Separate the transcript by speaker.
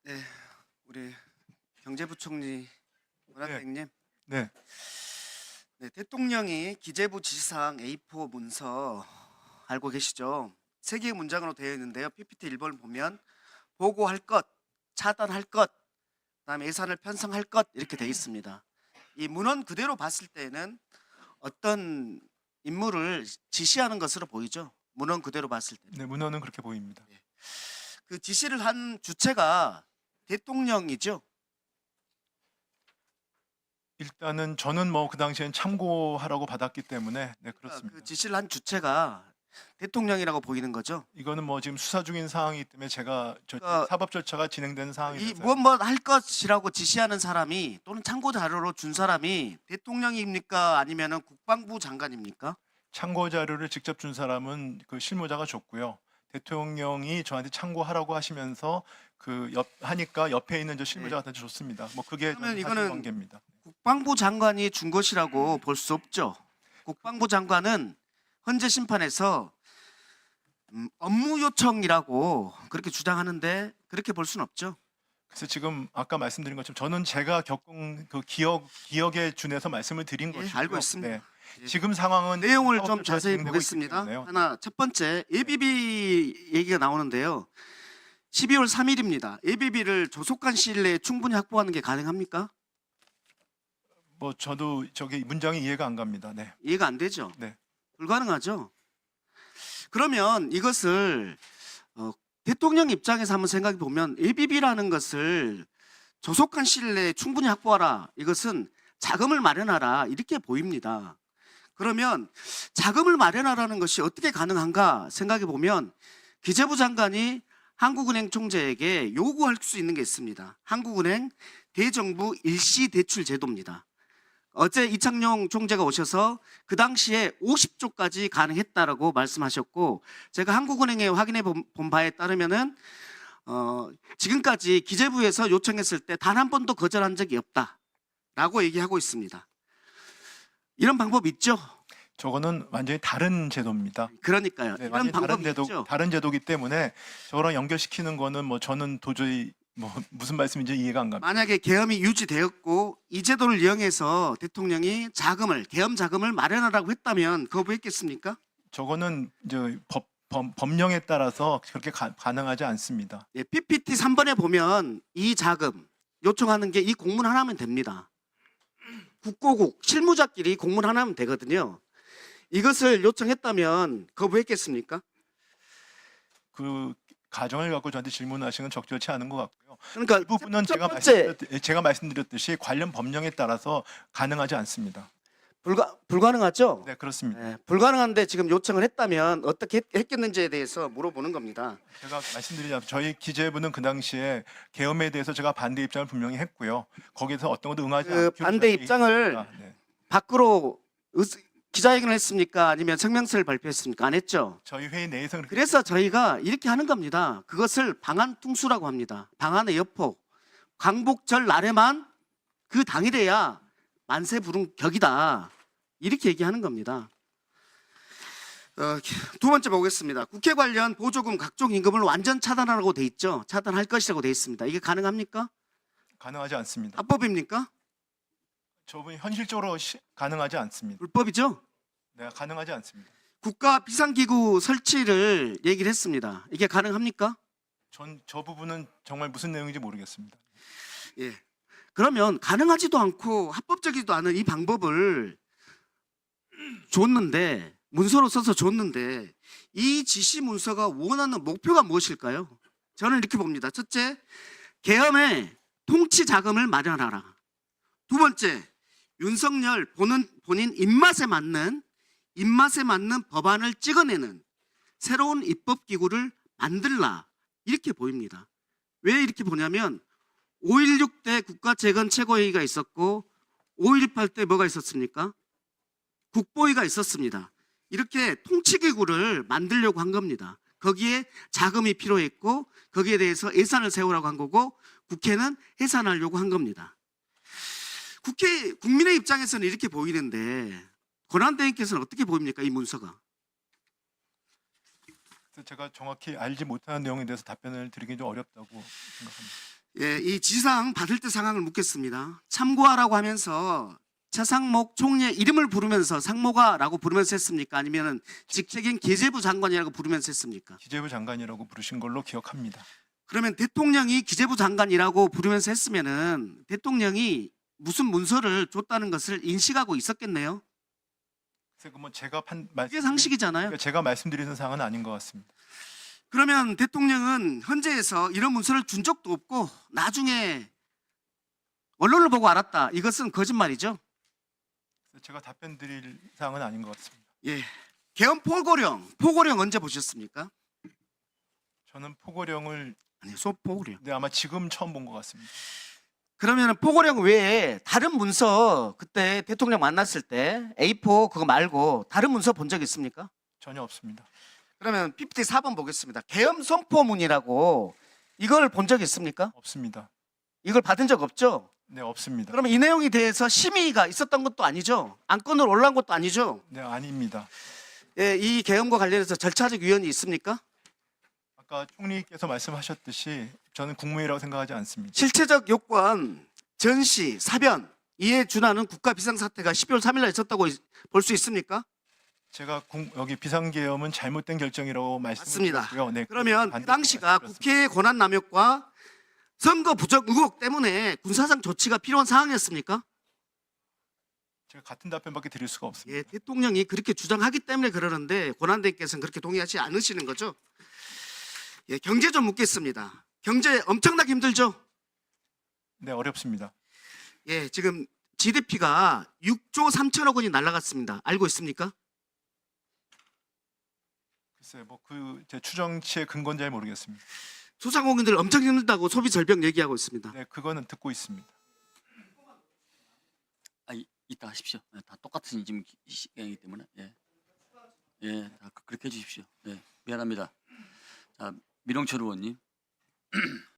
Speaker 1: 네, 우리 경제부총리 문화대행님,
Speaker 2: 네,
Speaker 1: 네, 대통령이 기재부 지시사항 A4 문서 알고 계시죠? 세 개의 문장으로 되어 있는데요. PPT 1번을 보면 보고할 것, 차단할 것, 그다음에 예산을 편성할 것 이렇게 되어 있습니다. 이 문헌 그대로 봤을 때는 어떤 임무를 지시하는 것으로 보이죠. 문헌 그대로 봤을 때.
Speaker 2: 네, 문헌은 그렇게 보입니다.
Speaker 1: 그 지시를 한 주체가 대통령이죠.
Speaker 2: 일단은 저는 뭐 그 당시엔 참고하라고 받았기 때문에 네, 그렇습니다.
Speaker 1: 그 지시를 한 주체가 대통령이라고 보이는 거죠.
Speaker 2: 이거는 뭐 지금 수사 중인 사항이기 때문에 제가 사법 절차가 진행되는
Speaker 1: 이
Speaker 2: 상황이라서
Speaker 1: 무엇 할 것이라고 지시하는 사람이 또는 참고 자료로 준 사람이 대통령입니까? 아니면은 국방부 장관입니까?
Speaker 2: 참고 자료를 직접 준 사람은 그 실무자가 줬고요. 대통령이 저한테 참고하라고 하시면서 하니까 옆에 있는 저 실무자한테 줬습니다. 뭐 그게
Speaker 1: 그러면
Speaker 2: 사실
Speaker 1: 이거는
Speaker 2: 관계입니다.
Speaker 1: 국방부 장관이 준 것이라고 볼 수 없죠. 국방부 장관은 헌재 심판에서 업무 요청이라고 그렇게 주장하는데 그렇게 볼 수는 없죠.
Speaker 2: 그래서 지금 아까 말씀드린 것처럼 저는 제가 겪은 그 기억에 준해서 말씀을 드린
Speaker 1: 예,
Speaker 2: 것이고요.
Speaker 1: 알고 있습니다.
Speaker 2: 네.
Speaker 1: 예.
Speaker 2: 지금 상황은
Speaker 1: 내용을
Speaker 2: 사법
Speaker 1: 좀
Speaker 2: 절차가
Speaker 1: 자세히
Speaker 2: 진행되고 있기
Speaker 1: 보겠습니다.
Speaker 2: 때문에요.
Speaker 1: 하나 첫 번째 ABB 얘기가 나오는데요. 12월 3일입니다. ABB를 조속한 시일 내에 충분히 확보하는 게 가능합니까?
Speaker 2: 뭐 저도 저기 문장이 이해가 안 갑니다. 네.
Speaker 1: 이해가 안 되죠.
Speaker 2: 네.
Speaker 1: 불가능하죠. 그러면 이것을 대통령 입장에서 한번 생각해 보면 ABB라는 것을 조속한 시일 내에 충분히 확보하라. 이것은 자금을 마련하라. 이렇게 보입니다. 그러면 자금을 마련하라는 것이 어떻게 가능한가 생각해 보면 기재부 장관이 한국은행 총재에게 요구할 수 있는 게 있습니다. 한국은행 대정부 일시 대출 제도입니다. 어제 이창용 총재가 오셔서 그 당시에 50조까지 가능했다라고 말씀하셨고, 제가 한국은행에 확인해 본 바에 따르면은 지금까지 기재부에서 요청했을 때 단 한 번도 거절한 적이 없다라고 얘기하고 있습니다. 이런 방법 있죠?
Speaker 2: 저거는 완전히 다른 제도입니다.
Speaker 1: 그러니까요.
Speaker 2: 네,
Speaker 1: 이런
Speaker 2: 완전히
Speaker 1: 방법이 있죠.
Speaker 2: 다른 제도기 때문에 저거랑 연결시키는 거는 뭐 저는 도저히 뭐 무슨 말씀인지 이해가 안 갑니다.
Speaker 1: 만약에 계엄이 유지되었고 이 제도를 이용해서 대통령이 계엄 자금을 마련하라고 했다면 거부했겠습니까?
Speaker 2: 저거는 이제 법령에 따라서 그렇게 가능하지 않습니다.
Speaker 1: 예, PPT 3번에 보면 이 자금 요청하는 게 이 공문 하나면 됩니다. 국고국 실무자끼리 공문 하나면 되거든요. 이것을 요청했다면 거부했겠습니까?
Speaker 2: 그 가정을 갖고 저한테 질문하시는 건 적절치 않은 것 같고요.
Speaker 1: 그러니까
Speaker 2: 이 부분은
Speaker 1: 첫 번째
Speaker 2: 제가 말씀드렸듯이 관련 법령에 따라서 가능하지 않습니다.
Speaker 1: 불가능하죠?
Speaker 2: 네, 그렇습니다.
Speaker 1: 예, 불가능한데 지금 요청을 했다면 어떻게 했겠는지에 대해서 물어보는 겁니다.
Speaker 2: 제가 말씀드리자면 저희 기재부는 그 당시에 계엄에 대해서 제가 반대 입장을 분명히 했고요. 거기서 어떤 것도 응하지
Speaker 1: 그
Speaker 2: 않기로
Speaker 1: 반대
Speaker 2: 저희가
Speaker 1: 입장을
Speaker 2: 네.
Speaker 1: 밖으로 기자회견을 했습니까? 아니면 성명서를 발표했습니까? 안 했죠.
Speaker 2: 저희 회의 내에서 그렇게
Speaker 1: 그래서 저희가 이렇게 하는 겁니다. 그것을 방한퉁수라고 합니다. 방한의 여포. 광복절 날에만 그 당일에야 만세부름격이다. 이렇게 얘기하는 겁니다. 두 번째 보겠습니다. 국회 관련 보조금 각종 임금을 완전 차단하라고 돼 있죠. 차단할 것이라고 돼 있습니다. 이게 가능합니까?
Speaker 2: 가능하지 않습니다.
Speaker 1: 합법입니까?
Speaker 2: 저분이 현실적으로 가능하지 않습니다.
Speaker 1: 불법이죠.
Speaker 2: 네, 가능하지 않습니다.
Speaker 1: 국가 비상기구 설치를 얘기를 했습니다. 이게 가능합니까?
Speaker 2: 저 부분은 정말 무슨 내용인지 모르겠습니다.
Speaker 1: 예. 그러면 가능하지도 않고 합법적이지도 않은 이 방법을 줬는데, 문서로 써서 줬는데, 이 지시 문서가 원하는 목표가 무엇일까요? 저는 이렇게 봅니다. 첫째, 계엄의 통치 자금을 마련하라. 두 번째, 윤석열 본인 입맛에 맞는 법안을 찍어내는 새로운 입법기구를 만들라. 이렇게 보입니다. 왜 이렇게 보냐면 5.16 때 국가재건 최고회의가 있었고 5.18 때 뭐가 있었습니까? 국보위가 있었습니다. 이렇게 통치기구를 만들려고 한 겁니다. 거기에 자금이 필요했고 거기에 대해서 예산을 세우라고 한 거고 국회는 해산하려고 한 겁니다. 국민의 입장에서는 이렇게 보이는데 권한대행께서는 어떻게 보입니까? 이 문서가.
Speaker 2: 그래서 제가 정확히 알지 못하는 내용에 대해서 답변을 드리기 좀 어렵다고 생각합니다.
Speaker 1: 예, 이 지시사항 받을 때 상황을 묻겠습니다. 참고하라고 하면서 최상목 총리의 이름을 부르면서 상모가라고 부르면서 했습니까? 아니면은 직책인 기재부 장관이라고 부르면서 했습니까?
Speaker 2: 기재부 장관이라고 부르신 걸로 기억합니다.
Speaker 1: 그러면 대통령이 기재부 장관이라고 부르면서 했으면은 대통령이 무슨 문서를 줬다는 것을 인식하고 있었겠네요.
Speaker 2: 그래서 뭐 제가
Speaker 1: 그게 상식이잖아요.
Speaker 2: 제가 말씀드리는 사항은 아닌 것 같습니다.
Speaker 1: 그러면 대통령은 현재에서 이런 문서를 준 적도 없고 나중에 언론을 보고 알았다. 이것은 거짓말이죠.
Speaker 2: 그래서 제가 답변 드릴 사항은 아닌 것 같습니다.
Speaker 1: 예. 계엄 포고령 언제 보셨습니까?
Speaker 2: 저는 포고령을
Speaker 1: 아니, 소포고령.
Speaker 2: 네, 아마 지금 처음 본 것 같습니다.
Speaker 1: 그러면 포고령 외에 다른 문서 그때 대통령 만났을 때 A4 그거 말고 다른 문서 본 적 있습니까?
Speaker 2: 전혀 없습니다.
Speaker 1: 그러면 54번 보겠습니다. 계엄 선포문이라고 이걸 본 적 있습니까?
Speaker 2: 없습니다.
Speaker 1: 이걸 받은 적 없죠?
Speaker 2: 네, 없습니다.
Speaker 1: 그러면 이 내용에 대해서 심의가 있었던 것도 아니죠? 안건으로 올라온 것도 아니죠?
Speaker 2: 네, 아닙니다.
Speaker 1: 예, 이 계엄과 관련해서 절차적 위원이 있습니까?
Speaker 2: 아까 총리께서 말씀하셨듯이 저는 국무회의라고 생각하지 않습니다.
Speaker 1: 실체적 요건, 전시, 사변 이에 준하는 국가 비상사태가 12월 3일 날 있었다고 볼 수 있습니까?
Speaker 2: 제가 여기 비상계엄은 잘못된 결정이라고
Speaker 1: 맞습니다.
Speaker 2: 말씀드렸고요. 네,
Speaker 1: 그러면 그
Speaker 2: 반대로
Speaker 1: 당시가
Speaker 2: 말씀드렸습니다.
Speaker 1: 국회의 권한 남용과 선거 부적 의혹 때문에 군사상 조치가 필요한 상황이었습니까?
Speaker 2: 제가 같은 답변밖에 드릴 수가 없습니다.
Speaker 1: 예, 대통령이 그렇게 주장하기 때문에 그러는데 권한대행께서는 그렇게 동의하지 않으시는 거죠? 예, 경제 좀 묻겠습니다. 경제 엄청나게 힘들죠?
Speaker 2: 네, 어렵습니다.
Speaker 1: 예, 지금 GDP가 6조 3천억 원이 날아갔습니다. 알고 있습니까?
Speaker 2: 글쎄, 뭐 제 추정치의 근거는 잘 모르겠습니다.
Speaker 1: 소상공인들 엄청 힘들다고 소비 절벽 얘기하고 있습니다.
Speaker 2: 네, 그거는 듣고 있습니다.
Speaker 3: 이따 하십시오. 예, 다 똑같은 지금 시간이기 때문에 다 그렇게 해주십시오. 미안합니다. 자, 민홍철 의원님.